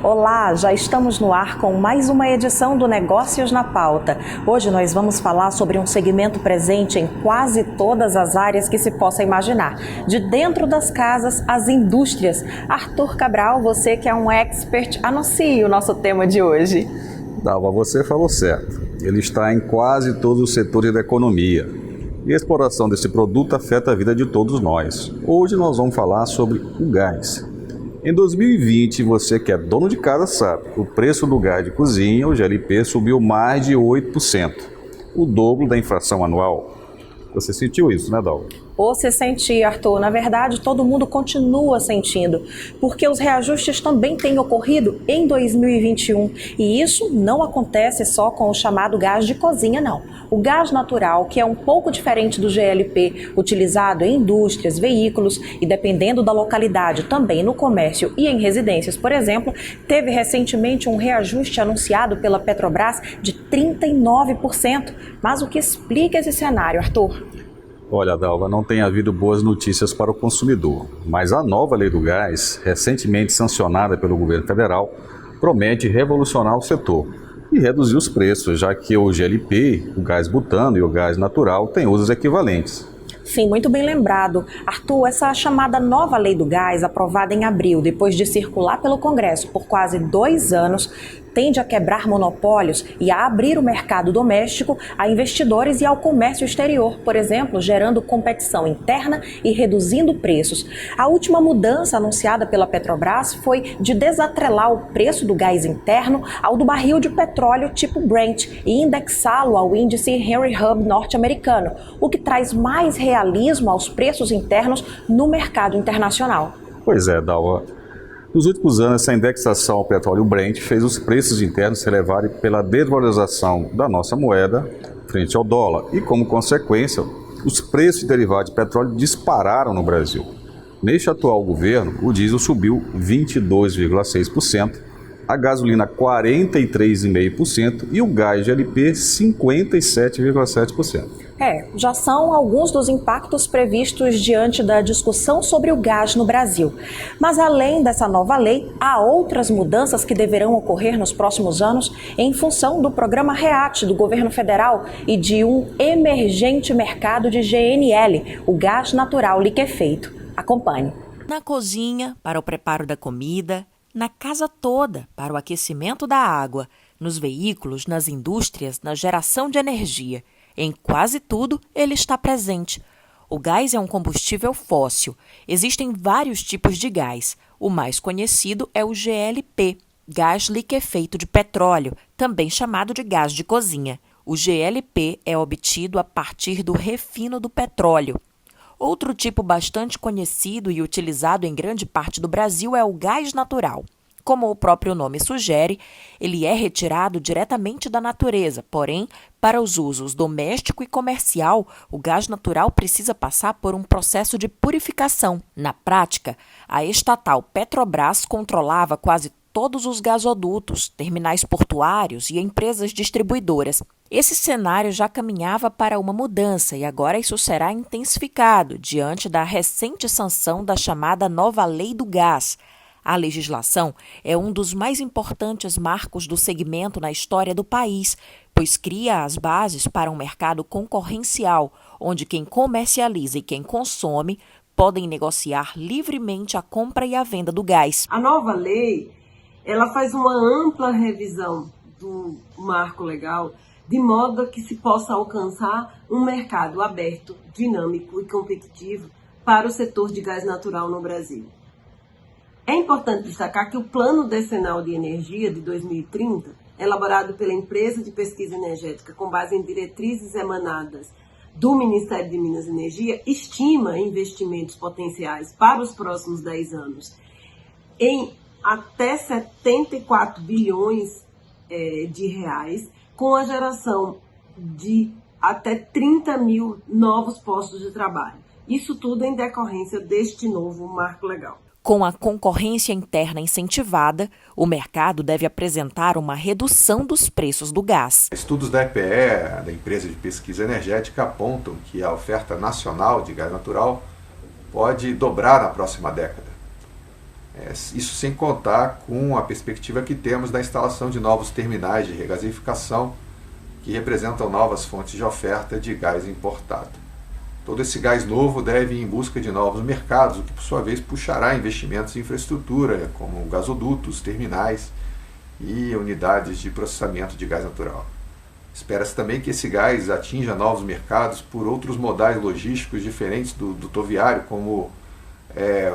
Olá, já estamos no ar com mais uma edição do Negócios na Pauta. Hoje nós vamos falar sobre um segmento presente em quase todas as áreas que se possa imaginar, de dentro das casas às indústrias. Arthur Cabral, você que é um expert, anuncie o nosso tema de hoje. Dalva, você falou certo. Ele está em quase todos os setores da economia. E a exploração desse produto afeta a vida de todos nós. Hoje nós vamos falar sobre o gás. Em 2020, você que é dono de casa sabe, o preço do gás de cozinha, o GLP, subiu mais de 8%, o dobro da inflação anual. Você sentiu isso, né, Dalva? Você sentiu, Arthur. Na verdade, todo mundo continua sentindo, porque os reajustes também têm ocorrido em 2021. E isso não acontece só com o chamado gás de cozinha, não. O gás natural, que é um pouco diferente do GLP, utilizado em indústrias, veículos e, dependendo da localidade, também no comércio e em residências, por exemplo, teve recentemente um reajuste anunciado pela Petrobras de 39%. Mas o que explica esse cenário, Arthur? Olha, Dalva, não tem havido boas notícias para o consumidor, mas a nova lei do gás, recentemente sancionada pelo governo federal, promete revolucionar o setor e reduzir os preços, já que o GLP, o gás butano e o gás natural têm usos equivalentes. Sim, muito bem lembrado. Arthur, essa chamada nova lei do gás, aprovada em abril, depois de circular pelo Congresso por quase 2 anos, tende a quebrar monopólios e a abrir o mercado doméstico a investidores e ao comércio exterior, por exemplo, gerando competição interna e reduzindo preços. A última mudança anunciada pela Petrobras foi de desatrelar o preço do gás interno ao do barril de petróleo tipo Brent e indexá-lo ao índice Henry Hub norte-americano, o que traz mais realismo aos preços internos no mercado internacional. Pois é, Dalva. Nos últimos anos, essa indexação ao petróleo Brent fez os preços internos se elevarem pela desvalorização da nossa moeda frente ao dólar e, como consequência, os preços de derivados de petróleo dispararam no Brasil. Neste atual governo, o diesel subiu 22,6%, a gasolina 43,5% e o gás GLP 57,7%. Já são alguns dos impactos previstos diante da discussão sobre o gás no Brasil. Mas além dessa nova lei, há outras mudanças que deverão ocorrer nos próximos anos em função do programa REACT do governo federal e de um emergente mercado de GNL, o gás natural liquefeito. Acompanhe. Na cozinha, para o preparo da comida, na casa toda, para o aquecimento da água, nos veículos, nas indústrias, na geração de energia. Em quase tudo, ele está presente. O gás é um combustível fóssil. Existem vários tipos de gás. O mais conhecido é o GLP, gás liquefeito de petróleo, também chamado de gás de cozinha. O GLP é obtido a partir do refino do petróleo. Outro tipo bastante conhecido e utilizado em grande parte do Brasil é o gás natural. Como o próprio nome sugere, ele é retirado diretamente da natureza, porém, para os usos doméstico e comercial, o gás natural precisa passar por um processo de purificação. Na prática, a estatal Petrobras controlava quase todos os gasodutos, terminais portuários e empresas distribuidoras. Esse cenário já caminhava para uma mudança e agora isso será intensificado diante da recente sanção da chamada nova Lei do Gás. A legislação é um dos mais importantes marcos do segmento na história do país, pois cria as bases para um mercado concorrencial, onde quem comercializa e quem consome podem negociar livremente a compra e a venda do gás. A nova lei, ela faz uma ampla revisão do marco legal, de modo que se possa alcançar um mercado aberto, dinâmico e competitivo para o setor de gás natural no Brasil. É importante destacar que o Plano Decenal de Energia de 2030, elaborado pela Empresa de Pesquisa Energética com base em diretrizes emanadas do Ministério de Minas e Energia, estima investimentos potenciais para os próximos 10 anos em até 74 bilhões de reais, com a geração de até 30 mil novos postos de trabalho. Isso tudo em decorrência deste novo marco legal. Com a concorrência interna incentivada, o mercado deve apresentar uma redução dos preços do gás. Estudos da EPE, da Empresa de Pesquisa Energética, apontam que a oferta nacional de gás natural pode dobrar na próxima década. Isso sem contar com a perspectiva que temos da instalação de novos terminais de regasificação, que representam novas fontes de oferta de gás importado. Todo esse gás novo deve ir em busca de novos mercados, o que por sua vez puxará investimentos em infraestrutura, como gasodutos, terminais e unidades de processamento de gás natural. Espera-se também que esse gás atinja novos mercados por outros modais logísticos diferentes do rodoviário, como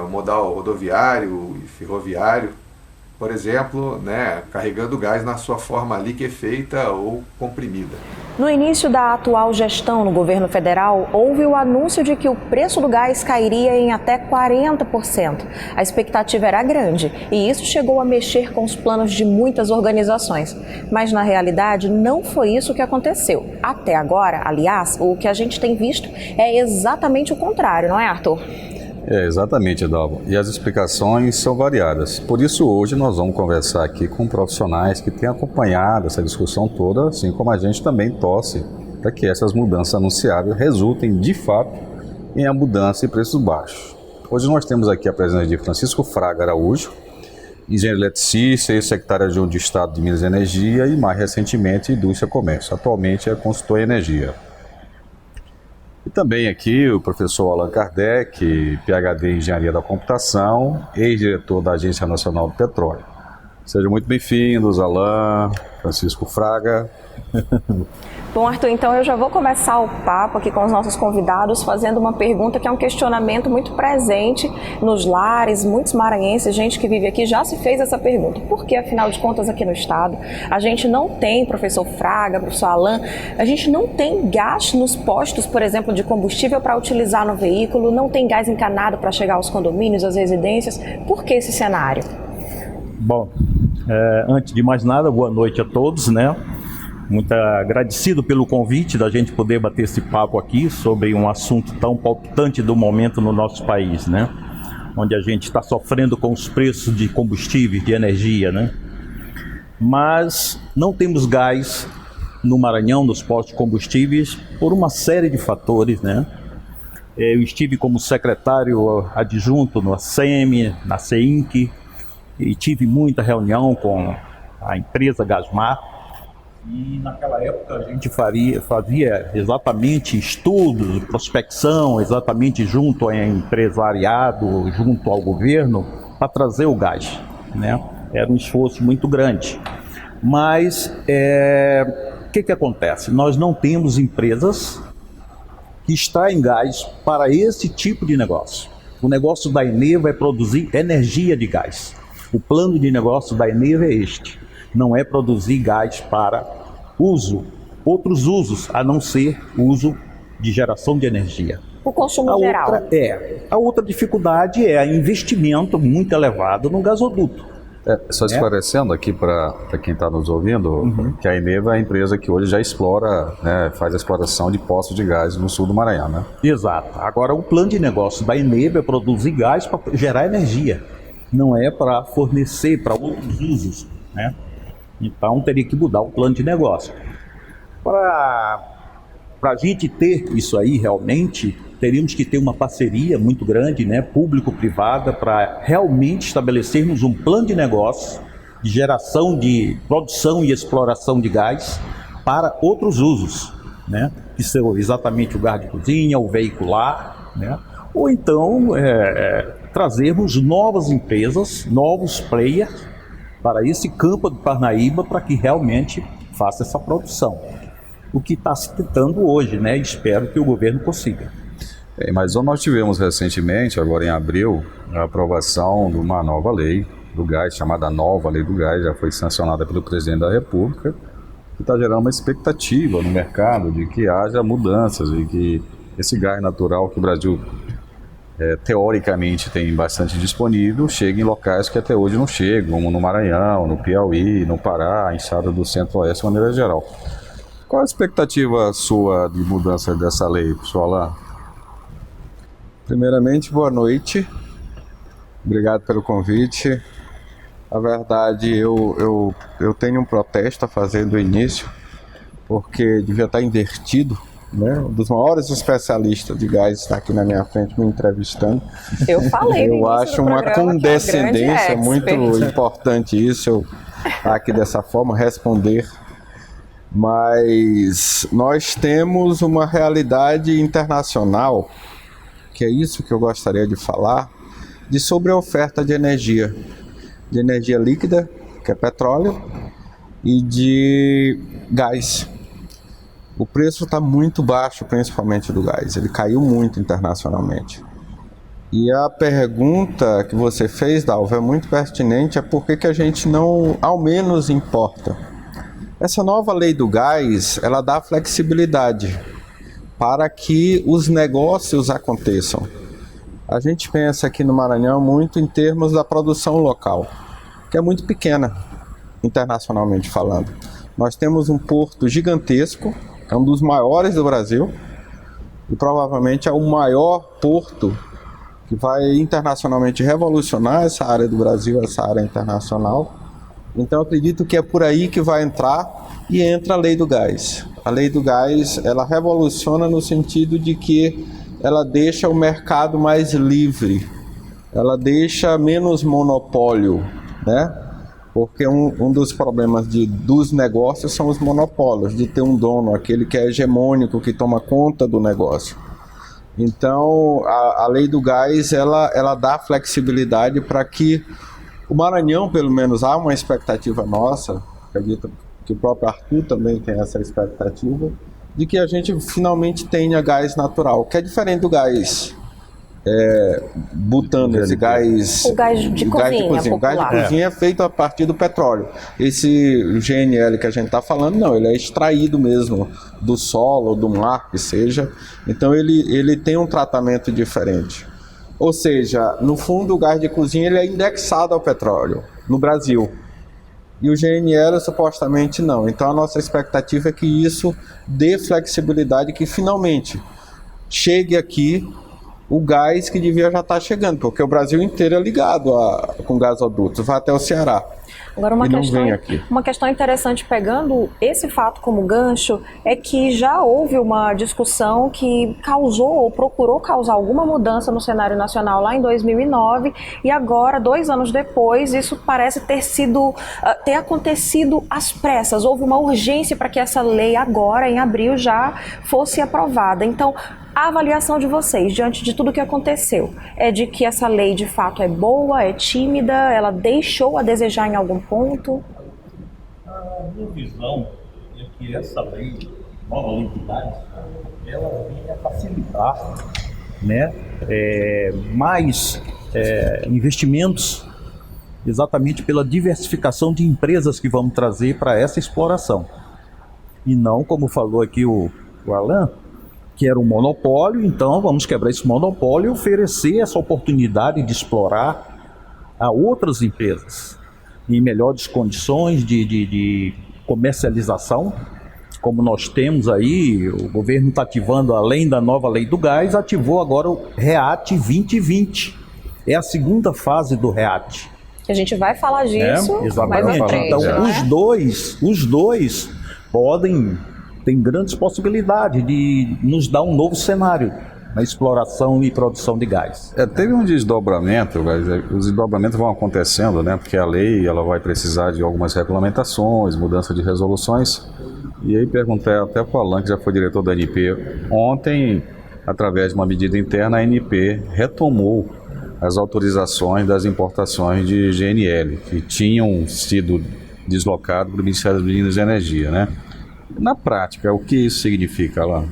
o modal rodoviário e ferroviário, por exemplo, carregando gás na sua forma liquefeita ou comprimida. No início da atual gestão no governo federal, houve o anúncio de que o preço do gás cairia em até 40%. A expectativa era grande e isso chegou a mexer com os planos de muitas organizações. Mas, na realidade, não foi isso que aconteceu. Até agora, aliás, o que a gente tem visto é exatamente o contrário, não é, Arthur? Exatamente, Edalva. E as explicações são variadas. Por isso, hoje nós vamos conversar aqui com profissionais que têm acompanhado essa discussão toda, assim como a gente também torce para que essas mudanças anunciadas resultem, de fato, em a mudança em preços baixos. Hoje nós temos aqui a presença de Francisco Fraga Araújo, engenheiro eletricista e secretário adjunto de Estado de Minas e Energia e, mais recentemente, Indústria e Comércio. Atualmente é consultor em energia. E também aqui o professor Allan Kardec, PhD em Engenharia da Computação, ex-diretor da Agência Nacional do Petróleo. Sejam muito bem-vindos, Allan, Francisco Fraga. Bom, Arthur, então eu já vou começar o papo aqui com os nossos convidados fazendo uma pergunta que é um questionamento muito presente nos lares, muitos maranhenses, gente que vive aqui já se fez essa pergunta. Por que, afinal de contas, aqui no estado, a gente não tem, professor Fraga, professor Allan, a gente não tem gás nos postos, por exemplo, de combustível para utilizar no veículo, não tem gás encanado para chegar aos condomínios, às residências? Por que esse cenário? Bom, antes de mais nada, boa noite a todos, Muito agradecido pelo convite da gente poder bater esse papo aqui sobre um assunto tão palpitante do momento no nosso país, Onde a gente está sofrendo com os preços de combustíveis, de energia, Mas não temos gás no Maranhão, nos postos de combustíveis, por uma série de fatores, Eu estive como secretário adjunto no ACEM, na CEINC, e tive muita reunião com a empresa Gasmar. E naquela época a gente fazia exatamente estudos, prospecção, exatamente junto ao empresariado, junto ao governo, para trazer o gás, Era um esforço muito grande. Mas o que acontece? Nós não temos empresas que extraem gás para esse tipo de negócio. O negócio da Eneva é produzir energia de gás. O plano de negócio da Eneva é este. Não é produzir gás para outros usos, a não ser uso de geração de energia. O consumo geral. A outra dificuldade é o investimento muito elevado no gasoduto. Só esclarecendo aqui para quem está nos ouvindo, que a Eneva é a empresa que hoje já explora, faz a exploração de poços de gás no sul do Maranhão, Exato. Agora, o plano de negócio da Eneva é produzir gás para gerar energia, não é para fornecer para outros usos, Então, teria que mudar o plano de negócio. Para a gente ter isso aí realmente, teríamos que ter uma parceria muito grande, público-privada, para realmente estabelecermos um plano de negócio de geração, de produção e exploração de gás para outros usos, que são exatamente o gás de cozinha, o veicular, ou então trazermos novas empresas, novos players, para esse campo do Parnaíba, para que realmente faça essa produção. O que está se tentando hoje, Espero que o governo consiga. Mas nós tivemos recentemente, agora em abril, a aprovação de uma nova lei do gás, chamada Nova Lei do Gás, já foi sancionada pelo presidente da República, que está gerando uma expectativa no mercado de que haja mudanças e que esse gás natural que o Brasil teoricamente tem bastante disponível, chega em locais que até hoje não chegam, como no Maranhão, no Piauí, no Pará, em estado do Centro-Oeste de maneira geral. Qual a expectativa sua de mudança dessa lei, professor Allan? Primeiramente, boa noite. Obrigado pelo convite. Na verdade, eu tenho um protesto a fazer do início, porque devia estar invertido né? Um dos maiores especialistas de gás está aqui na minha frente me entrevistando. Eu falei no Eu início acho do uma programa que é um condescendência grande muito expert. importante isso, eu estar aqui dessa forma, responder. Mas nós temos uma realidade internacional, que é isso que eu gostaria de falar, de sobre a oferta de energia líquida, que é petróleo, e de gás. O preço está muito baixo, principalmente do gás. Ele caiu muito internacionalmente. E a pergunta que você fez, Dalva, é muito pertinente, é por que a gente não, ao menos, importa. Essa nova lei do gás, ela dá flexibilidade para que os negócios aconteçam. A gente pensa aqui no Maranhão muito em termos da produção local, que é muito pequena, internacionalmente falando. Nós temos um porto gigantesco, é um dos maiores do Brasil, e provavelmente é o maior porto que vai internacionalmente revolucionar essa área do Brasil, essa área internacional. Então eu acredito que é por aí que vai entrar, e entra a lei do gás. A lei do gás, ela revoluciona no sentido de que ela deixa o mercado mais livre, ela deixa menos monopólio, né? Porque um dos problemas dos negócios são os monopólios, de ter um dono, aquele que é hegemônico, que toma conta do negócio. Então, a lei do gás, ela dá flexibilidade para que o Maranhão, pelo menos, há uma expectativa nossa, acredito que o próprio Arthur também tem essa expectativa, de que a gente finalmente tenha gás natural, que é diferente do gás butano, esse gás... O gás de cozinha O gás de cozinha é feito a partir do petróleo. Esse GNL que a gente está falando, não, ele é extraído mesmo do solo, do mar, que seja. Então ele tem um tratamento diferente. Ou seja, no fundo o gás de cozinha ele é indexado ao petróleo, no Brasil. E o GNL supostamente não. Então a nossa expectativa é que isso dê flexibilidade, que finalmente chegue aqui o gás que devia já estar chegando, porque o Brasil inteiro é ligado com gasodutos, vai até o Ceará. Agora, uma questão interessante, pegando esse fato como gancho, é que já houve uma discussão que causou ou procurou causar alguma mudança no cenário nacional lá em 2009, e agora, 2 anos depois, isso parece ter acontecido às pressas. Houve uma urgência para que essa lei agora, em abril, já fosse aprovada. Então, a avaliação de vocês, diante de tudo que aconteceu, é de que essa lei de fato é boa, é tímida, ela deixou a desejar em algum ponto? A minha visão é que essa lei, nova lei de gás, ela vem a facilitar, né, mais investimentos, exatamente pela diversificação de empresas que vamos trazer para essa exploração. E não, como falou aqui o Alan, que era um monopólio, então vamos quebrar esse monopólio e oferecer essa oportunidade de explorar a outras empresas em melhores condições de comercialização, como nós temos aí. O governo está ativando, além da nova lei do gás, ativou agora o REAT 2020. É a segunda fase do REAT. A gente vai falar disso mais à frente. Então, os dois tem grandes possibilidades de nos dar um novo cenário na exploração e produção de gás. Teve um desdobramento, os desdobramentos vão acontecendo, né? Porque a lei ela vai precisar de algumas regulamentações, mudança de resoluções. E aí perguntei até para o Alan, que já foi diretor da ANP, ontem, através de uma medida interna, a ANP retomou as autorizações das importações de GNL, que tinham sido deslocadas para o Ministério das Minas e Energia, né? Na prática, o que isso significa lá?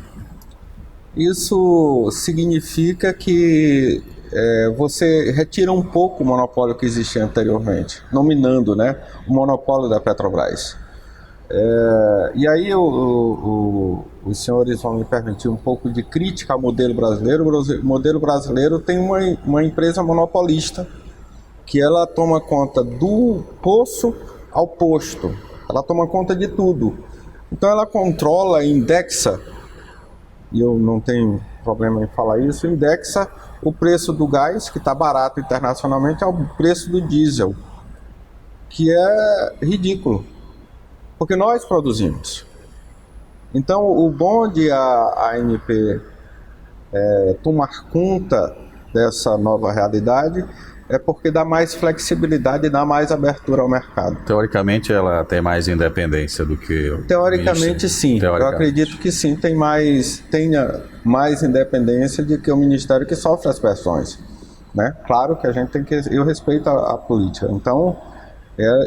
Isso significa que você retira um pouco o monopólio que existia anteriormente, nominando, né, o monopólio da Petrobras. E aí os senhores vão me permitir um pouco de crítica ao modelo brasileiro. O modelo brasileiro tem uma empresa monopolista que ela toma conta do poço ao posto, ela toma conta de tudo. Então ela controla, indexa, e eu não tenho problema em falar isso, indexa o preço do gás, que está barato internacionalmente, ao preço do diesel, que é ridículo, porque nós produzimos. Então, o bom de a ANP tomar conta dessa nova realidade é porque dá mais flexibilidade e dá mais abertura ao mercado. Teoricamente, ela tem mais independência do que o Teoricamente, sim. Eu acredito que sim, tenha mais independência do que o Ministério, que sofre as pressões, né? Claro que a gente tem que... Eu respeito a política, então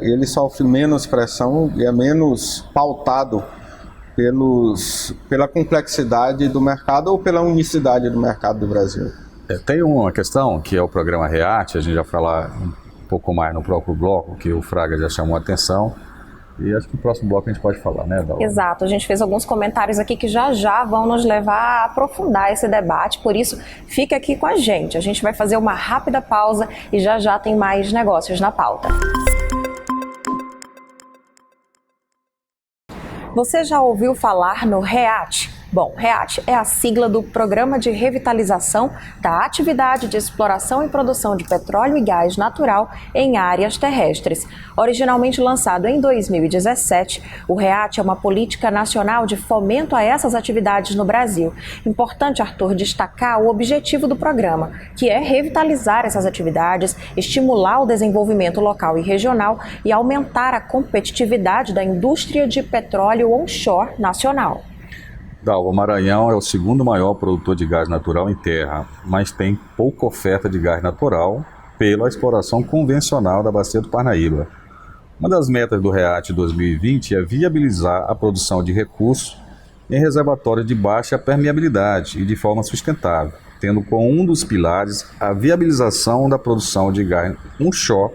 ele sofre menos pressão e é menos pautado pela complexidade do mercado ou pela unicidade do mercado do Brasil. Tem uma questão que é o programa REAT, a gente vai falar um pouco mais no próprio bloco, que o Fraga já chamou a atenção, e acho que no próximo bloco a gente pode falar, né, Dalva? Exato, a gente fez alguns comentários aqui que já vão nos levar a aprofundar esse debate, por isso fica aqui com a gente vai fazer uma rápida pausa e já tem mais negócios na pauta. Você já ouviu falar no REAT? Bom, REAT é a sigla do Programa de Revitalização da Atividade de Exploração e Produção de Petróleo e Gás Natural em Áreas Terrestres. Originalmente lançado em 2017, o REAT é uma política nacional de fomento a essas atividades no Brasil. Importante, Arthur, destacar o objetivo do programa, que é revitalizar essas atividades, estimular o desenvolvimento local e regional e aumentar a competitividade da indústria de petróleo onshore nacional. O Maranhão é o segundo maior produtor de gás natural em terra, mas tem pouca oferta de gás natural pela exploração convencional da Bacia do Parnaíba. Uma das metas do REAT 2020 é viabilizar a produção de recursos em reservatórios de baixa permeabilidade e de forma sustentável, tendo como um dos pilares a viabilização da produção de gás onshore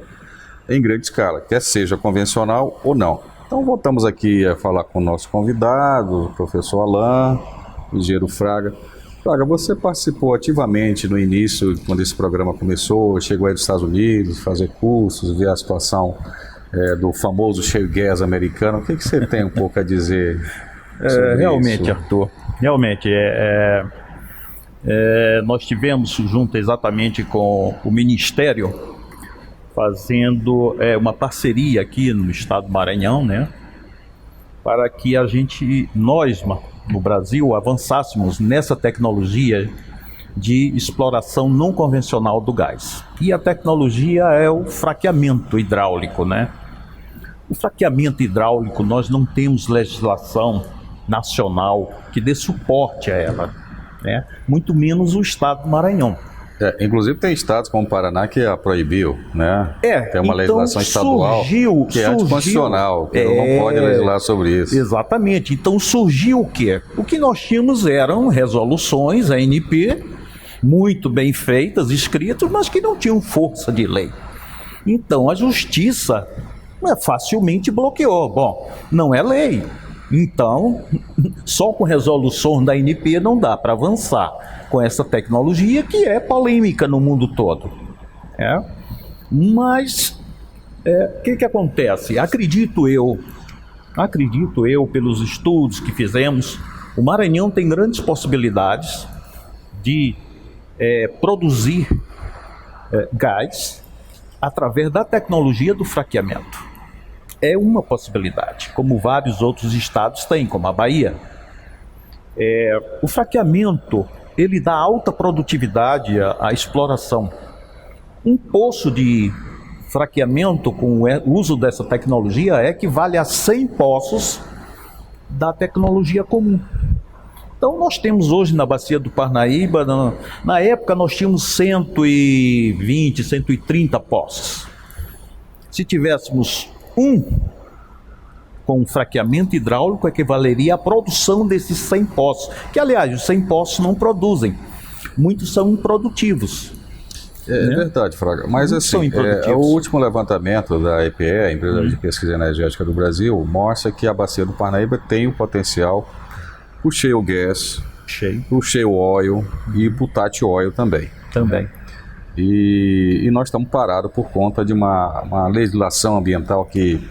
em grande escala, quer seja convencional ou não. Então voltamos aqui a falar com o nosso convidado, o professor Alain, o engenheiro Fraga. Fraga, você participou ativamente no início, quando esse programa começou, chegou aí dos Estados Unidos, fazer cursos, ver a situação do famoso shale gas americano. O que você tem um pouco a dizer sobre realmente, isso? Arthur, realmente, nós tivemos junto exatamente com o Ministério, fazendo uma parceria aqui no estado do Maranhão, né, para que nós no Brasil avançássemos nessa tecnologia de exploração não convencional do gás. E a tecnologia é o fraqueamento hidráulico, né? O fraqueamento hidráulico, nós não temos legislação nacional que dê suporte a ela, né? Muito menos o estado do Maranhão. Inclusive tem estados como o Paraná que a proibiu, né? Tem uma legislação estadual que é anticonstitucional, que não pode legislar sobre isso. Exatamente. Então surgiu o quê? O que nós tínhamos eram resoluções, a ANP, muito bem feitas, escritas, mas que não tinham força de lei. Então a justiça facilmente bloqueou. Bom, não é lei. Então, só com resolução da ANP não dá para avançar com essa tecnologia que é polêmica no mundo todo. Mas, o que acontece? Acredito eu, pelos estudos que fizemos, o Maranhão tem grandes possibilidades de produzir gás através da tecnologia do fraqueamento. É uma possibilidade, como vários outros estados têm, como a Bahia. O fraqueamento, ele dá alta produtividade à exploração. Um poço de fraqueamento com o uso dessa tecnologia equivale a 100 poços da tecnologia comum. Então nós temos hoje na Bacia do Parnaíba, na época nós tínhamos 120, 130 poços. Se tivéssemos com fraqueamento hidráulico, equivaleria à produção desses 100 poços, que aliás os 100 poços não produzem, muitos são improdutivos. É verdade, Fraga, mas assim, o último levantamento da EPE, a Empresa de Pesquisa Energética do Brasil, mostra que a Bacia do Parnaíba tem o potencial para o shale gas, para o shale oil e para o tight oil também. E nós estamos parados por conta de uma legislação ambiental que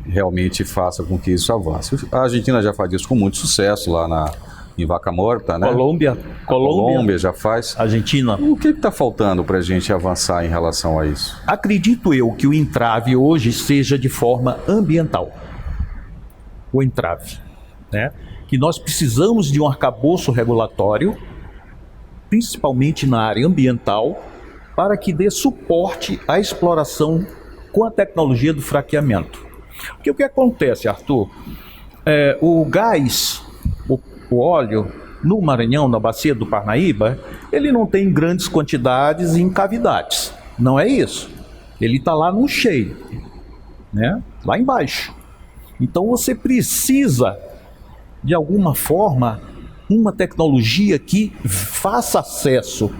realmente faça com que isso avance. A Argentina já faz isso com muito sucesso lá em Vaca Muerta, né? Colômbia já faz. Argentina. O que está faltando para a gente avançar em relação a isso? Acredito eu que o entrave hoje seja de forma ambiental. O entrave, né? que nós precisamos de um arcabouço regulatório, principalmente na área ambiental, para que dê suporte à exploração com a tecnologia do fraqueamento. Porque o que acontece, Arthur? O gás, o óleo, no Maranhão, na bacia do Parnaíba, ele não tem grandes quantidades em cavidades. Não é isso. Ele está lá no cheio, né? Lá embaixo. Então você precisa, de alguma forma, uma tecnologia que faça acesso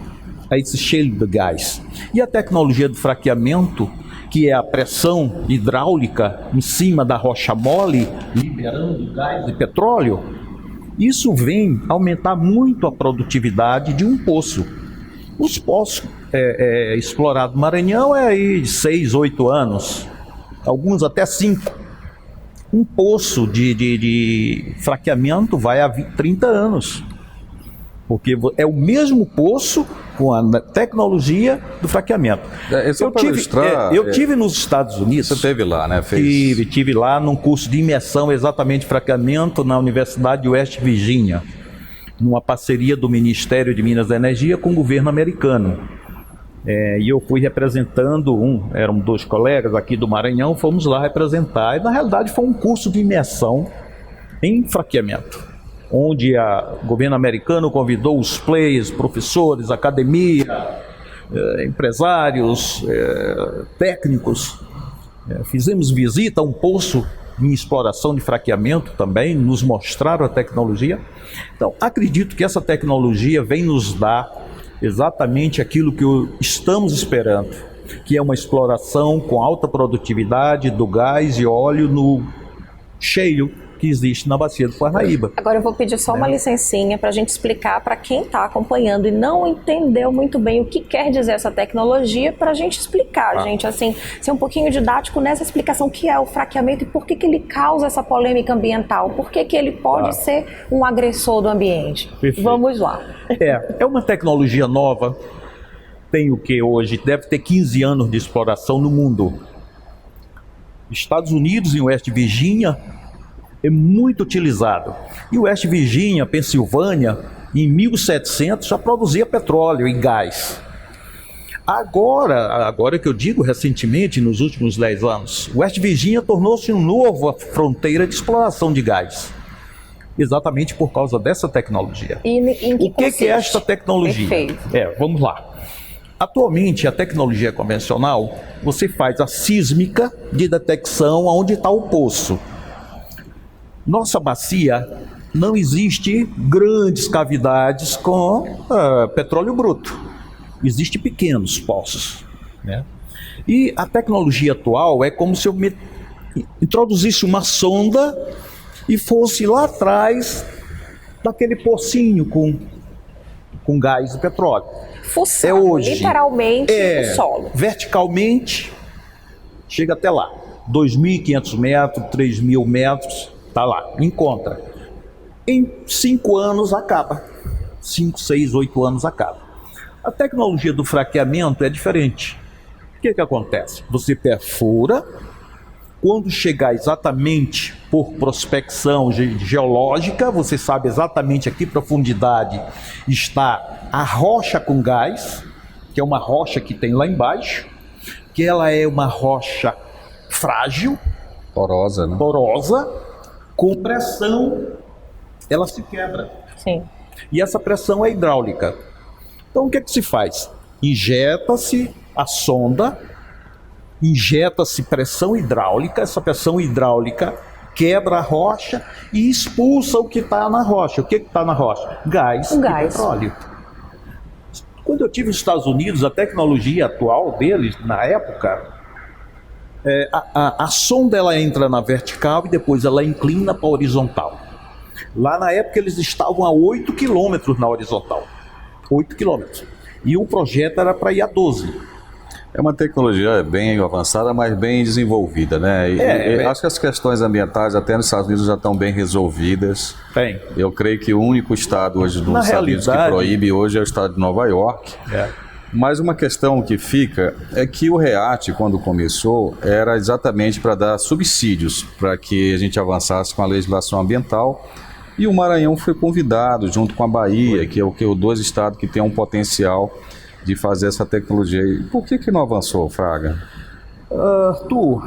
a esse cheio de gás. E a tecnologia do fraqueamento, que é a pressão hidráulica em cima da rocha mole, liberando gás e petróleo, isso vem aumentar muito a produtividade de um poço. Os poços explorados no Maranhão é aí de 6, 8 anos, alguns até 5. Um poço de fraqueamento vai a 30 anos, porque é o mesmo poço com a tecnologia do fraqueamento. Eu tive nos Estados Unidos. Você esteve lá, né? Tive lá num curso de imersão exatamente de fraqueamento na Universidade de West Virginia, numa parceria do Ministério de Minas e Energia com o governo americano. E eu fui representando eram 2 colegas aqui do Maranhão, fomos lá representar, e na realidade foi um curso de imersão em fraqueamento, onde o governo americano convidou os players, professores, academia, empresários, técnicos. Fizemos visita a um poço em exploração de fraqueamento também, nos mostraram a tecnologia. Então, acredito que essa tecnologia vem nos dar exatamente aquilo que estamos esperando, que é uma exploração com alta produtividade do gás e óleo no cheio que existe na bacia do Parnaíba. Agora eu vou pedir só uma licencinha para a gente explicar para quem está acompanhando e não entendeu muito bem o que quer dizer essa tecnologia, para a gente explicar, gente, assim, ser um pouquinho didático nessa explicação que é o fraqueamento e por que ele causa essa polêmica ambiental, por que ele pode ser um agressor do ambiente. Perfeito. Vamos lá. É uma tecnologia nova, tem o que hoje? Deve ter 15 anos de exploração no mundo. Estados Unidos e West Virginia é muito utilizado. E West Virginia, Pensilvânia, em 1700 já produzia petróleo e gás. Agora que eu digo recentemente, nos últimos 10 anos, West Virginia tornou-se uma nova fronteira de exploração de gás. Exatamente por causa dessa tecnologia. O que é esta tecnologia? Perfeito. Vamos lá. Atualmente, a tecnologia convencional, você faz a sísmica de detecção onde está o poço. Nossa bacia não existe grandes cavidades com petróleo bruto. Existem pequenos poços, né? E a tecnologia atual é como se eu introduzisse uma sonda e fosse lá atrás daquele pocinho com gás e petróleo. Fuçando, literalmente, o solo. Verticalmente, chega até lá. 2.500 metros, 3.000 metros... Está lá, encontra. Em 5 anos acaba. 5, 6, 8 anos acaba. A tecnologia do fraqueamento é diferente. O que acontece? Você perfura, quando chegar exatamente por prospecção geológica, você sabe exatamente a que profundidade está a rocha com gás, que é uma rocha que tem lá embaixo, que ela é uma rocha frágil, porosa, né? Com pressão, ela se quebra. Sim. E essa pressão é hidráulica. Então o que se faz? Injeta-se a sonda, injeta-se pressão hidráulica, essa pressão hidráulica quebra a rocha e expulsa o que está na rocha. O que está na rocha? Gás e petróleo. Quando eu estive nos Estados Unidos, a tecnologia atual deles, na época, a sonda ela entra na vertical e depois ela inclina para a horizontal. Lá na época eles estavam a 8 quilômetros na horizontal. 8 quilômetros. E o projeto era para ir a 12. É uma tecnologia bem avançada, mas bem desenvolvida, né? Acho que as questões ambientais até nos Estados Unidos já estão bem resolvidas. Tem. Eu creio que o único estado hoje dos Estados Unidos que proíbe hoje é o estado de Nova York. Mas uma questão que fica é que o REAT, quando começou, era exatamente para dar subsídios para que a gente avançasse com a legislação ambiental E o Maranhão foi convidado, junto com a Bahia, que é os dois estados que têm um potencial de fazer essa tecnologia. E por que não avançou, Fraga? Arthur,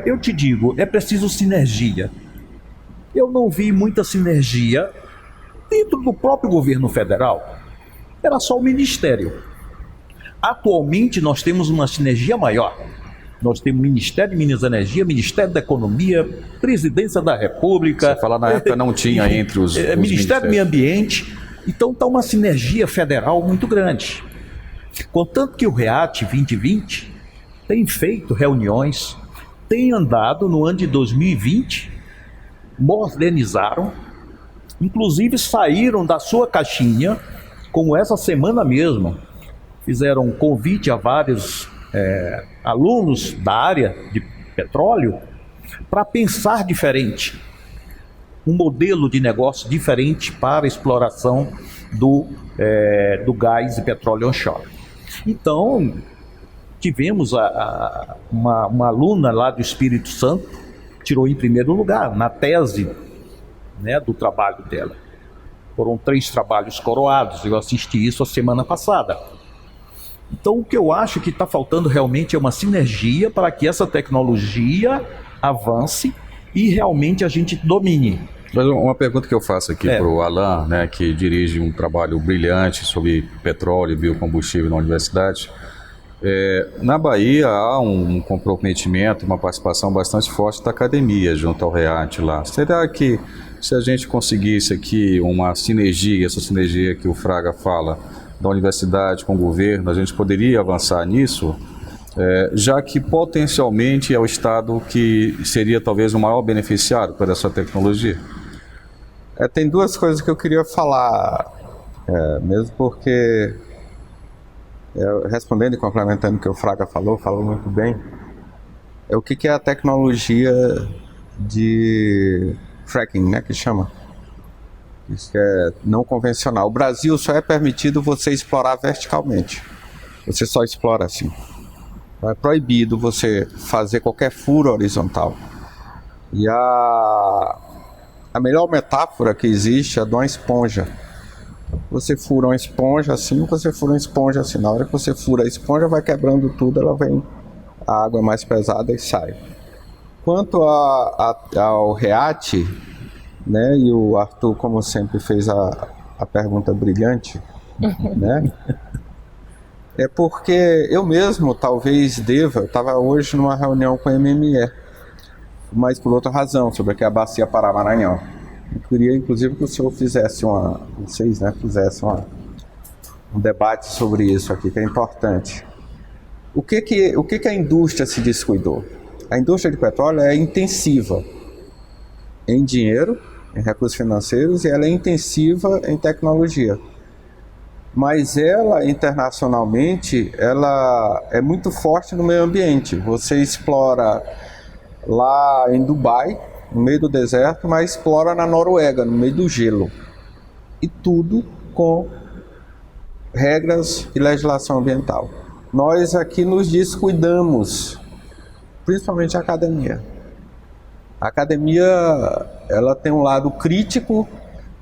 eu te digo, é preciso sinergia. Eu não vi muita sinergia dentro do próprio governo federal. Era só o Ministério. Atualmente nós temos uma sinergia maior. Nós temos Ministério de Minas e Energia, Ministério da Economia, Presidência da República. Você fala na época não tinha entre os Ministério do Meio Ambiente. Então está uma sinergia federal muito grande. Contanto que o REAT 2020 tem feito reuniões, tem andado no ano de 2020, modernizaram, inclusive saíram da sua caixinha, como essa semana mesmo, fizeram um convite a vários alunos da área de petróleo para pensar diferente, um modelo de negócio diferente para a exploração do gás e petróleo onshore. Então, tivemos uma aluna lá do Espírito Santo, tirou em primeiro lugar na tese, né, do trabalho dela. Foram 3 trabalhos coroados, eu assisti isso a semana passada. Então, o que eu acho que está faltando realmente é uma sinergia para que essa tecnologia avance e realmente a gente domine. Mas uma pergunta que eu faço aqui para o Alan, né, que dirige um trabalho brilhante sobre petróleo e biocombustível na universidade. Na Bahia há um comprometimento, uma participação bastante forte da academia junto ao REAT lá. Será que se a gente conseguisse aqui uma sinergia, essa sinergia que o Fraga fala, da universidade com o governo, a gente poderia avançar nisso? Já que potencialmente é o Estado que seria talvez o maior beneficiário por essa tecnologia? Tem 2 coisas que eu queria falar, mesmo porque, respondendo e complementando o que o Fraga falou muito bem, o que é a tecnologia de fracking, né, que chama? Isso que é não convencional. O Brasil só é permitido você explorar verticalmente, você só explora assim. É proibido você fazer qualquer furo horizontal. E a melhor metáfora que existe é de uma esponja. Você fura uma esponja assim, você fura uma esponja assim. Na hora que você fura a esponja, vai quebrando tudo, a água é mais pesada e sai. Quanto ao REAT, né, e o Arthur, como sempre, fez a pergunta brilhante, né? É porque eu mesmo talvez deva, eu estava hoje numa reunião com a MME, mas por outra razão, sobre aqui a bacia Pará-Maranhão. Eu queria inclusive que o senhor fizesse um debate sobre isso aqui, que é importante. O que a indústria se descuidou? A indústria de petróleo é intensiva em dinheiro, em recursos financeiros, e ela é intensiva em tecnologia. Mas ela, internacionalmente, ela é muito forte no meio ambiente. Você explora lá em Dubai, no meio do deserto, mas explora na Noruega, no meio do gelo. E tudo com regras e legislação ambiental. Nós aqui nos descuidamos, principalmente a academia. A academia, ela tem um lado crítico,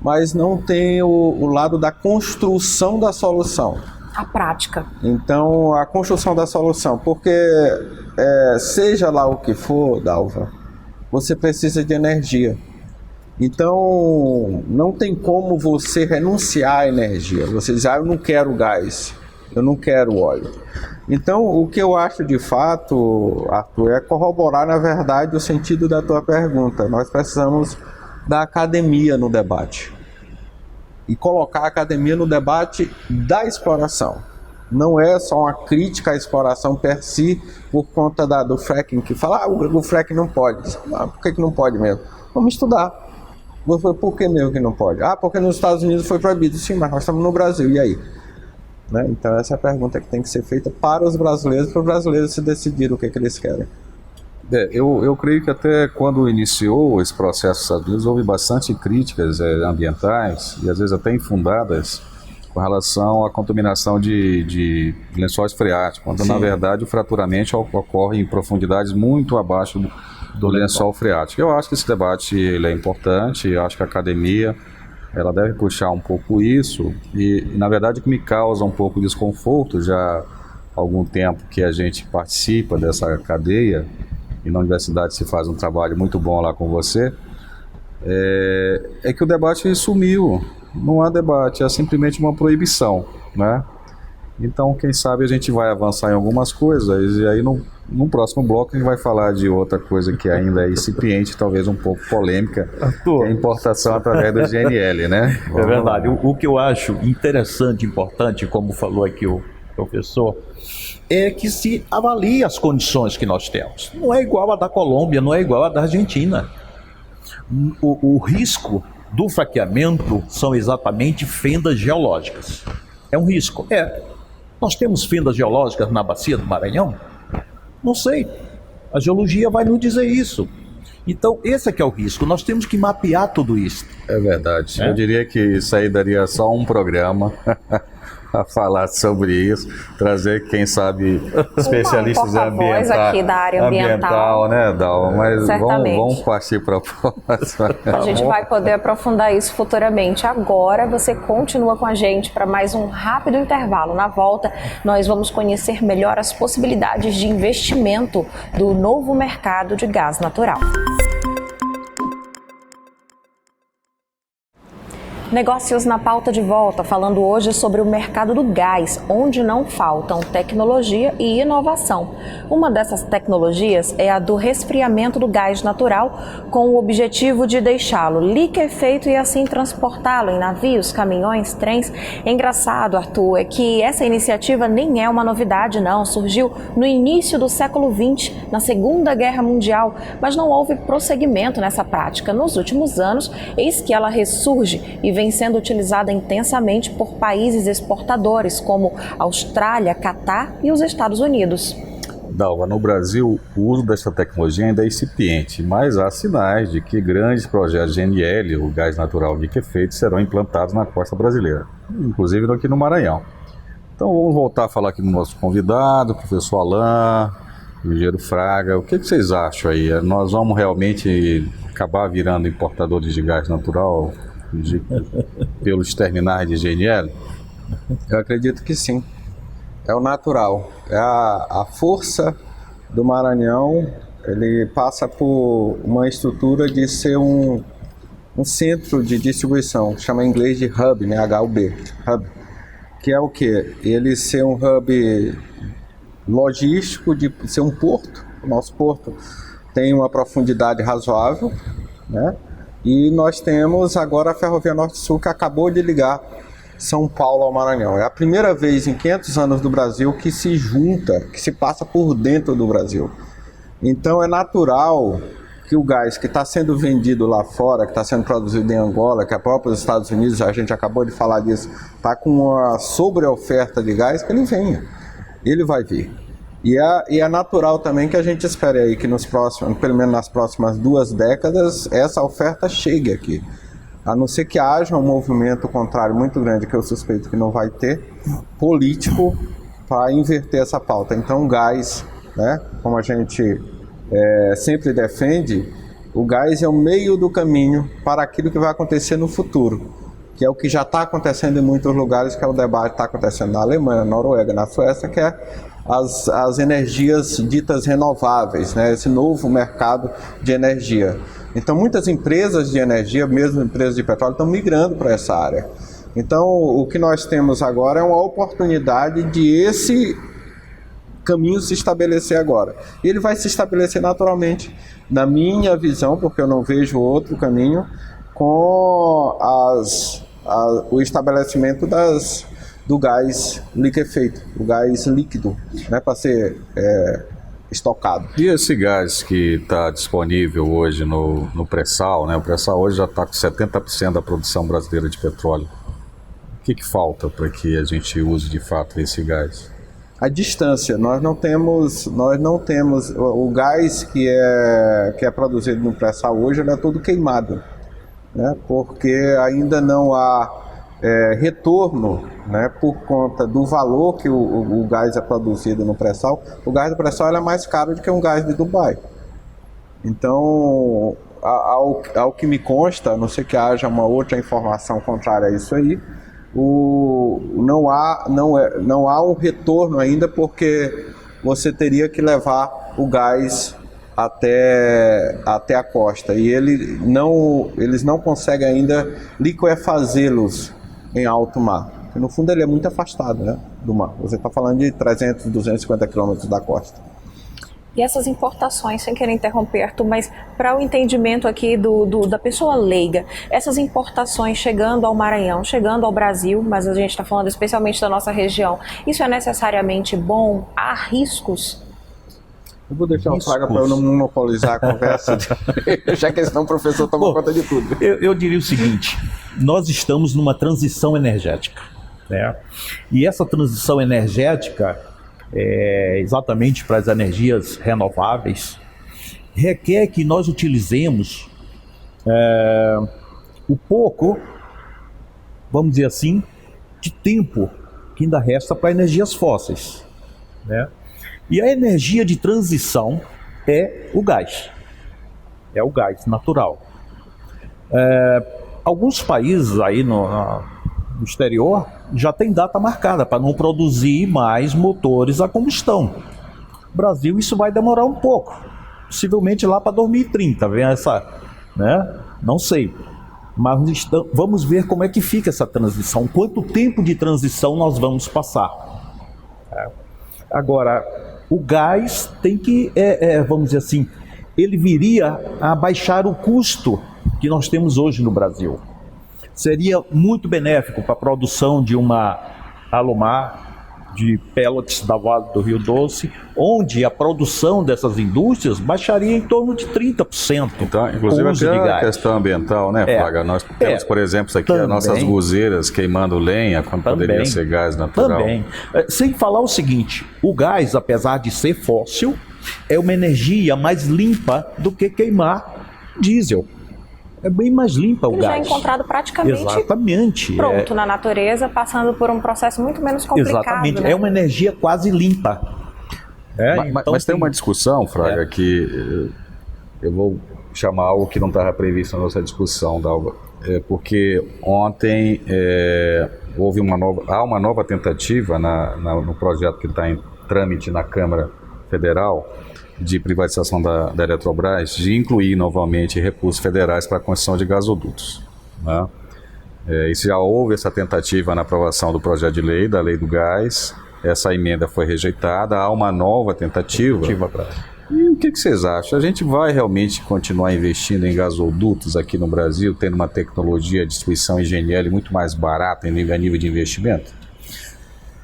mas não tem o lado da construção da solução. A prática. Então, a construção da solução, porque seja lá o que for, Dalva, você precisa de energia. Então, não tem como você renunciar à energia. Você diz, eu não quero gás, eu não quero óleo. Então, o que eu acho de fato, Arthur, é corroborar, na verdade, o sentido da tua pergunta. Nós precisamos da academia no debate. E colocar a academia no debate da exploração. Não é só uma crítica à exploração per si, por conta do fracking, que fala, o fracking não pode. Por que não pode mesmo? Vamos estudar. Por que mesmo que não pode? Porque nos Estados Unidos foi proibido. Sim, mas nós estamos no Brasil, e aí? Né? Então essa é a pergunta que tem que ser feita para os brasileiros se decidirem o que eles querem. Eu creio que até quando iniciou esse processo nos Estados Unidos, houve bastante críticas ambientais, e às vezes até infundadas, com relação à contaminação de lençóis freáticos, quando na verdade o fraturamento ocorre em profundidades muito abaixo do lençol freático. Eu acho que esse debate ele é importante, eu acho que a academia ela deve puxar um pouco isso e na verdade o que me causa um pouco de desconforto já há algum tempo que a gente participa dessa cadeia e na universidade se faz um trabalho muito bom lá com você, é que o debate sumiu, não há debate, é simplesmente uma proibição, né? Então, quem sabe a gente vai avançar em algumas coisas e aí no próximo bloco a gente vai falar de outra coisa que ainda é incipiente, talvez um pouco polêmica, que é a importação através do GNL, né? É verdade. O que eu acho interessante, importante, como falou aqui o professor, é que se avalie as condições que nós temos. Não é igual a da Colômbia, não é igual a da Argentina. O risco do fraqueamento são exatamente fendas geológicas. É um risco. Nós temos fendas geológicas na bacia do Maranhão? Não sei. A geologia vai nos dizer isso. Então, esse é que é o risco. Nós temos que mapear tudo isso. É verdade. Eu diria que isso aí daria só um programa a falar sobre isso, trazer, quem sabe, especialistas aqui da área ambiental, né, Dalva? Mas certamente. Vamos partir para a próxima. A gente vai poder aprofundar isso futuramente. Agora você continua com a gente para mais um rápido intervalo. Na volta, nós vamos conhecer melhor as possibilidades de investimento do novo mercado de gás natural. Negócios na pauta de volta, falando hoje sobre o mercado do gás, onde não faltam tecnologia e inovação. Uma dessas tecnologias é a do resfriamento do gás natural, com o objetivo de deixá-lo liquefeito e assim transportá-lo em navios, caminhões, trens. Engraçado, Arthur, é que essa iniciativa nem é uma novidade, não. Surgiu no início do século XX, na Segunda Guerra Mundial, mas não houve prosseguimento nessa prática. Nos últimos anos, eis que ela ressurge e vem sendo utilizada intensamente por países exportadores como Austrália, Catar e os Estados Unidos. Dalva, no Brasil, o uso dessa tecnologia ainda é incipiente, mas há sinais de que grandes projetos de GNL, o gás natural liquefeito, serão implantados na costa brasileira, inclusive aqui no Maranhão. Então vamos voltar a falar aqui do nosso convidado, o professor Alain, Rogério Fraga. O que vocês acham aí? Nós vamos realmente acabar virando importadores de gás natural pelos terminais de GNL? Eu acredito que sim. É o natural. É a força do Maranhão. Ele passa por uma estrutura de ser um centro de distribuição, chama em inglês de hub, né? HUB, hub, que é o quê? Ele ser um hub logístico, de ser um porto. O nosso porto tem uma profundidade razoável, né? E nós temos agora a Ferrovia Norte-Sul, que acabou de ligar São Paulo ao Maranhão. É a primeira vez em 500 anos do Brasil que se junta, que se passa por dentro do Brasil. Então é natural que o gás que está sendo vendido lá fora, que está sendo produzido em Angola, que é próprio dos Estados Unidos, a gente acabou de falar disso, está com uma sobre-oferta de gás, que ele venha. Ele vai vir. E é natural também que a gente espere aí que pelo menos nas próximas 2 décadas, essa oferta chegue aqui. A não ser que haja um movimento contrário muito grande, que eu suspeito que não vai ter, político, para inverter essa pauta. Então o gás, né, como a gente sempre defende, o gás é o meio do caminho para aquilo que vai acontecer no futuro, que é o que já está acontecendo em muitos lugares, que é o debate que está acontecendo na Alemanha, na Noruega, na Suécia, que é as energias ditas renováveis, né? Esse novo mercado de energia. Então muitas empresas de energia, mesmo empresas de petróleo, estão migrando para essa área. Então o que nós temos agora é uma oportunidade de esse caminho se estabelecer agora. E ele vai se estabelecer naturalmente, na minha visão, porque eu não vejo outro caminho, com o estabelecimento do gás liquefeito, o gás líquido, né, para ser estocado. E esse gás que está disponível hoje no pré-sal, né? O pré-sal hoje já está com 70% da produção brasileira de petróleo. O que falta para que a gente use de fato esse gás? A distância. Nós não temos o gás que é produzido no pré-sal hoje, ele é todo queimado, né? Porque ainda não há retorno, né, por conta do valor que o gás é produzido no pré-sal. O gás do pré-sal é mais caro do que um gás de Dubai. Então, ao que me consta, a não ser que haja uma outra informação contrária a isso aí, não há um retorno ainda, porque você teria que levar o gás até a costa, e eles não conseguem ainda liquefazê-los em alto mar, porque no fundo ele é muito afastado, né, do mar. Você está falando de 300, 250 quilômetros da costa. E essas importações, sem querer interromper, Arthur, mas para o entendimento aqui da pessoa leiga, essas importações chegando ao Maranhão, chegando ao Brasil, mas a gente está falando especialmente da nossa região, isso é necessariamente bom? Há riscos? Eu vou deixar o Fraga para eu não monopolizar a conversa, já que senão o professor toma conta de tudo. Eu diria o seguinte, nós estamos numa transição energética, né? E essa transição energética, exatamente para as energias renováveis, requer que nós utilizemos o pouco, vamos dizer assim, de tempo que ainda resta para energias fósseis, né? E a energia de transição é o gás natural. Alguns países aí no exterior já tem data marcada para não produzir mais motores a combustão. No Brasil isso vai demorar um pouco, possivelmente lá para 2030, vem essa, né? Não sei, mas vamos ver como é que fica essa transição, quanto tempo de transição nós vamos passar. Agora, o gás tem que, vamos dizer assim, ele viria a baixar o custo que nós temos hoje no Brasil. Seria muito benéfico para a produção de uma Alumar, de pellets da Vale do Rio Doce, onde a produção dessas indústrias baixaria em torno de 30%. Então, inclusive até a questão ambiental, né, Fraga? Nós temos, por exemplo, aqui as nossas gozeiras queimando lenha, quando poderia ser gás natural. Também. Sem falar o seguinte, o gás, apesar de ser fóssil, é uma energia mais limpa do que queimar diesel. É bem mais limpa o gás. Ele já é encontrado praticamente pronto na natureza, passando por um processo muito menos complicado. Exatamente, né? É uma energia quase limpa. Mas tem uma discussão, Fraga, que eu vou chamar algo que não estava previsto na nossa discussão, Dalva, porque ontem há uma nova tentativa no projeto que está em trâmite na Câmara Federal, de privatização da Eletrobras, de incluir novamente recursos federais para a construção de gasodutos, né? Isso já houve essa tentativa na aprovação do projeto de lei, da lei do gás, essa emenda foi rejeitada, há uma nova tentativa. E o que vocês acham? A gente vai realmente continuar investindo em gasodutos aqui no Brasil, tendo uma tecnologia de distribuição em GNL muito mais barata a nível de investimento?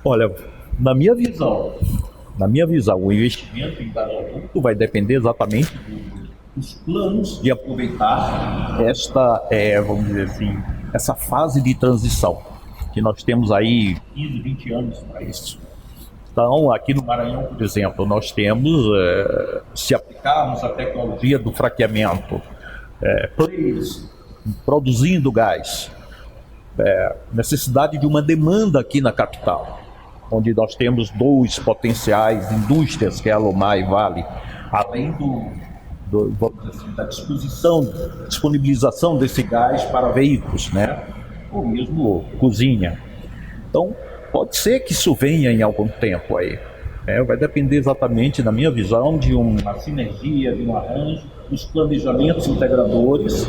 Olha, na minha visão, o investimento em gasoduto vai depender exatamente dos planos de aproveitar esta, vamos dizer assim, essa fase de transição, que nós temos aí 15, 20 anos para isso. Então, aqui no Maranhão, por exemplo, nós temos, se aplicarmos a tecnologia do fraqueamento, players produzindo gás, necessidade de uma demanda aqui na capital, onde nós temos dois potenciais indústrias, que é a Alumar e Vale, além vamos dizer assim, da disponibilização desse gás para veículos, né? Ou mesmo cozinha. Então, pode ser que isso venha em algum tempo aí. Vai depender exatamente, na minha visão, de uma sinergia, de um arranjo, dos planejamentos integradores.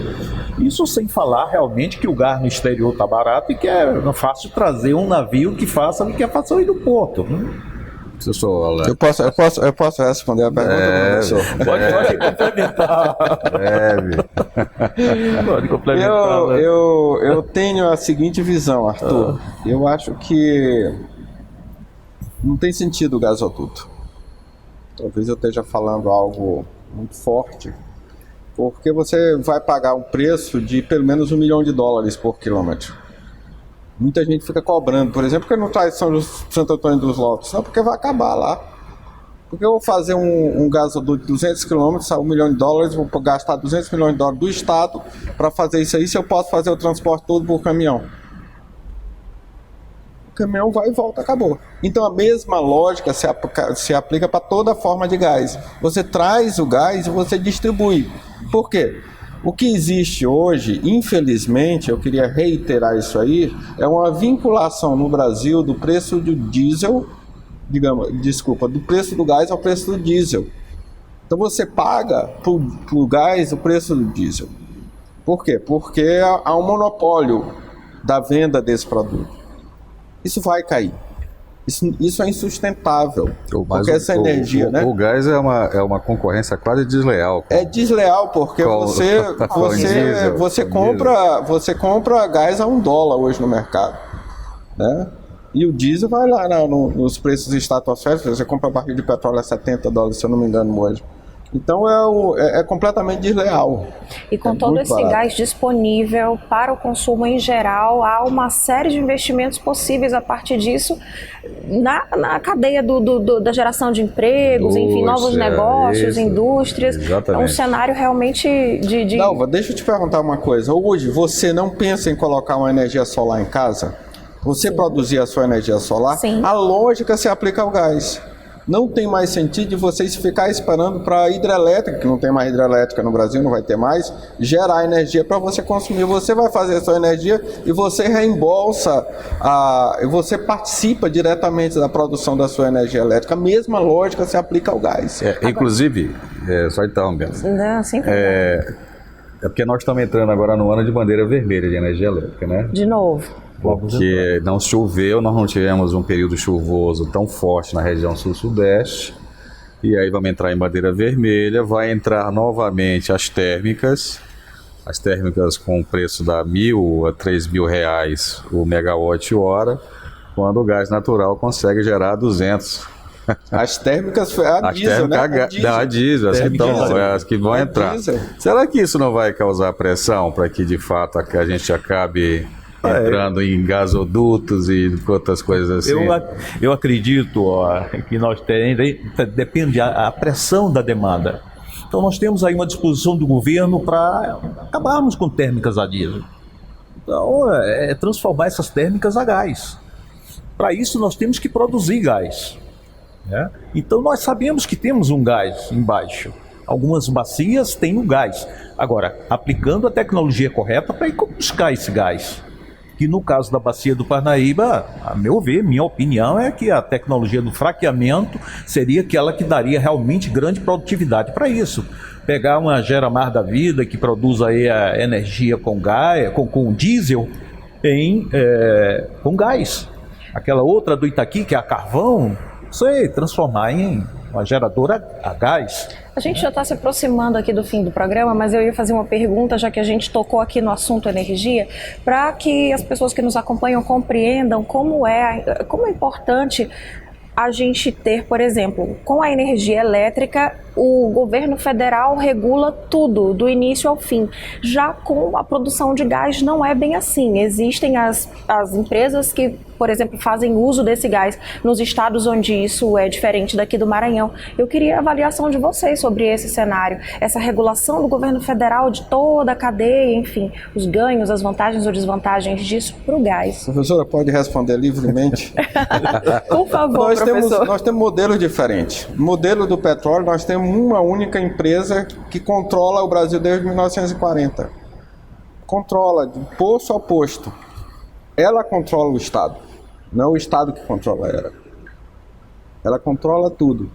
Isso sem falar realmente que o gás no exterior está barato e que é fácil trazer um navio que faça ir do porto. Professor, eu posso responder a pergunta, professor? Pode complementar. Pode complementar. Eu tenho a seguinte visão, Arthur. Eu acho que não tem sentido o gasoduto. Talvez eu esteja falando algo muito forte, porque você vai pagar um preço de pelo menos $1 milhão por quilômetro. Muita gente fica cobrando, por exemplo, porque não traz Santo Antônio dos Lopes? Não, porque vai acabar lá. Porque eu vou fazer um gasoduto de 200 quilômetros, $1 milhão, vou gastar $200 milhões do Estado para fazer isso aí, se eu posso fazer o transporte todo por caminhão. caminhão vai e volta, acabou. Então a mesma lógica se aplica para toda forma de gás. Você traz o gás e você distribui. Por quê? O que existe hoje, infelizmente, eu queria reiterar isso aí, é uma vinculação no Brasil do preço do diesel, do preço do gás ao preço do diesel. Então você paga por gás o preço do diesel. Por quê? Porque há um monopólio da venda desse produto. Isso vai cair. Isso é insustentável. Porque essa energia, né? O gás é uma concorrência quase desleal. É desleal porque você compra gás a $1 hoje no mercado, né? E o diesel vai lá nos preços estratosféricos. Você compra barril de petróleo a $70, se eu não me engano, hoje. Então é completamente desleal. E com todo esse gás disponível para o consumo em geral, há uma série de investimentos possíveis a partir disso na cadeia da geração de empregos, enfim, novos negócios, indústrias. Exatamente. É um cenário realmente de... Dalva, deixa eu te perguntar uma coisa. Hoje você não pensa em colocar uma energia solar em casa? Você produzir a sua energia solar? Sim. A lógica se aplica ao gás. Não tem mais sentido de vocês ficar esperando para a hidrelétrica, que não tem mais hidrelétrica no Brasil, não vai ter mais, gerar energia para você consumir. Você vai fazer a sua energia e você reembolsa, você participa diretamente da produção da sua energia elétrica. A mesma lógica se aplica ao gás. Inclusive, só então, Bento. Sim. É porque nós estamos entrando agora no ano de bandeira vermelha de energia elétrica, né? De novo. Porque não choveu, nós não tivemos um período chuvoso tão forte na região sul-sudeste. E aí vamos entrar em bandeira vermelha, vai entrar novamente as térmicas com o preço da R$1.000 a R$3.000 o megawatt-hora, quando o gás natural consegue gerar 200. As térmicas foi a diesel, né? A diesel, as que vão entrar. Diesel. Será que isso não vai causar pressão para que de fato a gente acabe entrando em gasodutos e outras coisas assim? Eu acredito que nós depende a pressão da demanda. Então nós temos aí uma disposição do governo para acabarmos com térmicas a diesel. Então transformar essas térmicas a gás. Para isso nós temos que produzir gás. Né? Então nós sabemos que temos um gás embaixo. Algumas bacias têm o gás. Agora, aplicando a tecnologia correta para ir buscar esse gás. Que no caso da bacia do Parnaíba, a meu ver, minha opinião é que a tecnologia do fraqueamento seria aquela que daria realmente grande produtividade para isso. Pegar uma Geramar da vida que produz aí a energia com gás, com diesel, com gás. Aquela outra do Itaqui, que é a carvão, transformar em uma geradora a gás. A gente já está se aproximando aqui do fim do programa, mas eu ia fazer uma pergunta, já que a gente tocou aqui no assunto energia, para que as pessoas que nos acompanham compreendam como é importante a gente ter, por exemplo, com a energia elétrica, o governo federal regula tudo, do início ao fim. Já com a produção de gás não é bem assim. Existem as empresas que, por exemplo, fazem uso desse gás nos estados onde isso é diferente daqui do Maranhão. Eu queria a avaliação de vocês sobre esse cenário, essa regulação do governo federal de toda a cadeia, enfim, os ganhos, as vantagens ou desvantagens disso para o gás. Professora, pode responder livremente? Por favor, professor. Nós temos modelos diferentes. No modelo do petróleo, nós temos uma única empresa que controla o Brasil desde 1940. Controla de posto a posto. Ela controla o Estado. Não é o Estado que controla ela. Ela controla tudo.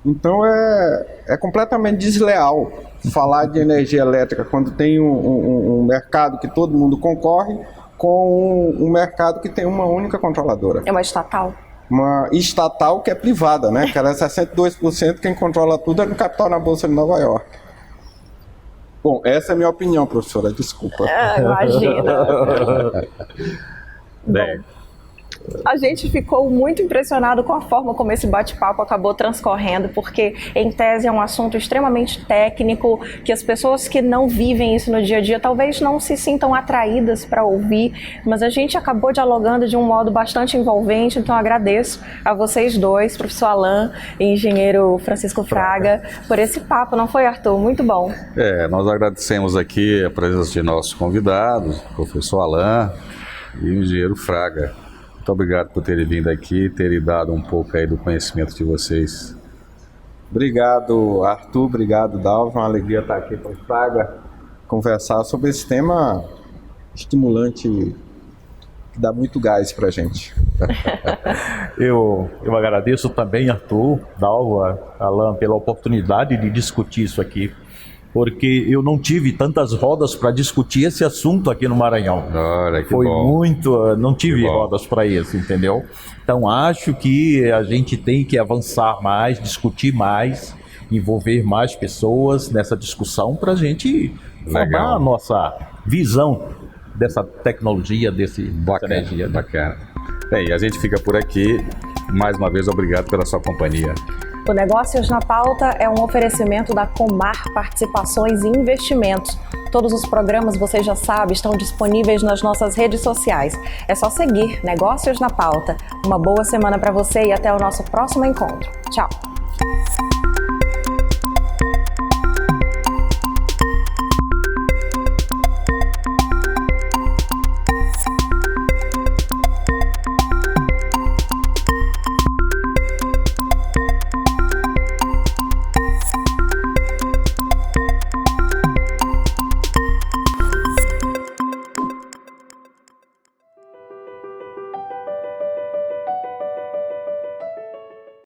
Então é completamente desleal falar de energia elétrica quando tem um mercado que todo mundo concorre com um mercado que tem uma única controladora. É uma estatal? Uma estatal que é privada, né? Que ela é 62%, quem controla tudo é no capital na Bolsa de Nova York. Bom, essa é a minha opinião, professora, desculpa. Imagina. Bem, a gente ficou muito impressionado com a forma como esse bate-papo acabou transcorrendo, porque, em tese, é um assunto extremamente técnico, que as pessoas que não vivem isso no dia a dia talvez não se sintam atraídas para ouvir, mas a gente acabou dialogando de um modo bastante envolvente, então agradeço a vocês dois, professor Alain e engenheiro Francisco Fraga, por esse papo, não foi, Arthur? Muito bom. Nós agradecemos aqui a presença de nossos convidados, professor Alain e o engenheiro Fraga. Muito obrigado por terem vindo aqui, terem dado um pouco aí do conhecimento de vocês. Obrigado, Arthur. Obrigado, Dalva. Uma alegria estar aqui com o Fraga, conversar sobre esse tema estimulante que dá muito gás para a gente. Eu agradeço também, Arthur, Dalva, Alan, pela oportunidade de discutir isso aqui, porque eu não tive tantas rodas para discutir esse assunto aqui no Maranhão. Olha, que Foi bom. muito, não tive Que bom. rodas para isso, entendeu? Então acho que a gente tem que avançar mais, discutir mais, envolver mais pessoas nessa discussão para a gente formar a nossa visão dessa tecnologia, dessa energia. Bacana. Bem, a gente fica por aqui. Mais uma vez, obrigado pela sua companhia. O Negócios na Pauta é um oferecimento da Comar Participações e Investimentos. Todos os programas, você já sabe, estão disponíveis nas nossas redes sociais. É só seguir Negócios na Pauta. Uma boa semana para você e até o nosso próximo encontro. Tchau!